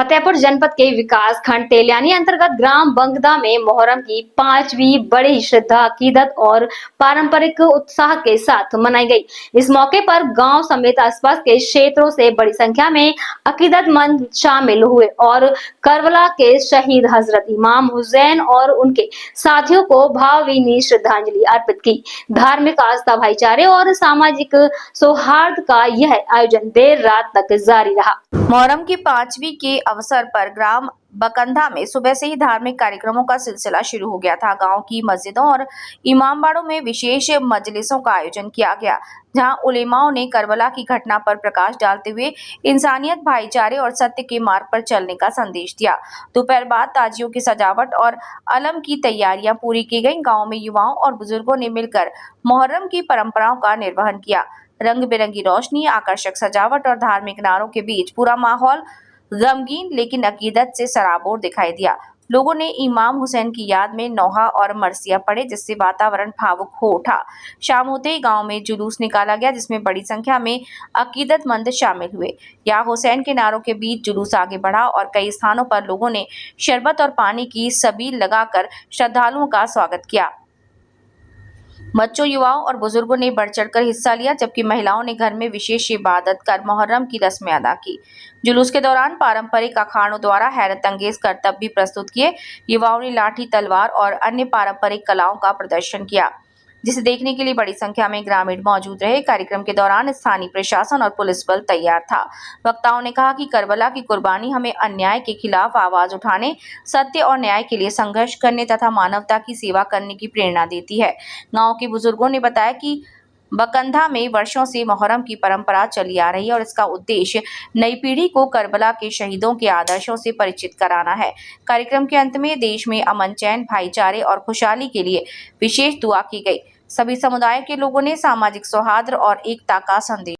फतेहपुर जनपद के विकास खंड तेलियानी अंतर्गत ग्राम बंगदा में मोहर्रम की 5वीं बड़ी श्रद्धा, अकीदत और पारंपरिक उत्साह के साथ मनाई गई। इस मौके पर गांव समेत आसपास के क्षेत्रों से बड़ी संख्या में अकीदतमंद शामिल हुए और करबला के शहीद हजरत इमाम हुसैन और उनके साथियों को भावभीनी श्रद्धांजलि अर्पित की। धार्मिक आस्था, भाईचारे और सामाजिक सौहार्द का यह आयोजन देर रात तक जारी रहा। मोहर्रम की 5वीं के अवसर पर ग्राम बकंधा में सुबह से ही धार्मिक कार्यक्रमों का सिलसिला शुरू हो गया था। गांव की मस्जिदों और इमामबाड़ों में विशेष मजलिसों का आयोजन किया गया, जहां उलेमाओं ने करबला की घटना पर प्रकाश डालते हुए इंसानियत, भाईचारे और सत्य के मार्ग पर चलने का संदेश दिया। दोपहर बाद ताजियों की सजावट और अलम की तैयारियां पूरी की गईं। गाँव में युवाओं और बुजुर्गों ने मिलकर मोहर्रम की परंपराओं का निर्वहन किया। रंग बिरंगी रोशनी, आकर्षक सजावट और धार्मिक नारों के बीच पूरा माहौल गमगीन लेकिन अकीदत से सराबोर दिखाई दिया। लोगों ने इमाम हुसैन की याद में नौहा और मरसिया पढ़े, जिससे वातावरण भावुक हो उठा। शाम होते ही गांव में जुलूस निकाला गया, जिसमें बड़ी संख्या में अकीदतमंद शामिल हुए। या हुसैन के नारों के बीच जुलूस आगे बढ़ा और कई स्थानों पर लोगों ने शरबत और पानी की सबील लगाकर श्रद्धालुओं का स्वागत किया। बच्चों, युवाओं और बुजुर्गों ने बढ़ चढ़कर हिस्सा लिया, जबकि महिलाओं ने घर में विशेष इबादत कर मुहर्रम की रस्में अदा की। जुलूस के दौरान पारंपरिक अखाड़ों द्वारा हैरत अंगेज करतब भी प्रस्तुत किए। युवाओं ने लाठी, तलवार और अन्य पारंपरिक कलाओं का प्रदर्शन किया, जिसे देखने के लिए बड़ी संख्या में ग्रामीण मौजूद रहे। कार्यक्रम के दौरान स्थानीय प्रशासन और पुलिस बल तैयार था। वक्ताओं ने कहा कि करबला की कुर्बानी हमें अन्याय के खिलाफ आवाज उठाने, सत्य और न्याय के लिए संघर्ष करने तथा मानवता की सेवा करने की प्रेरणा देती है। गांव के बुजुर्गों ने बताया कि बकंधा में वर्षों से मुहर्रम की परंपरा चली आ रही है और इसका उद्देश्य नई पीढ़ी को करबला के शहीदों के आदर्शों से परिचित कराना है। कार्यक्रम के अंत में देश में अमन, चैन, भाईचारे और खुशहाली के लिए विशेष दुआ की गई। सभी समुदाय के लोगों ने सामाजिक सौहार्द और एकता का संदेश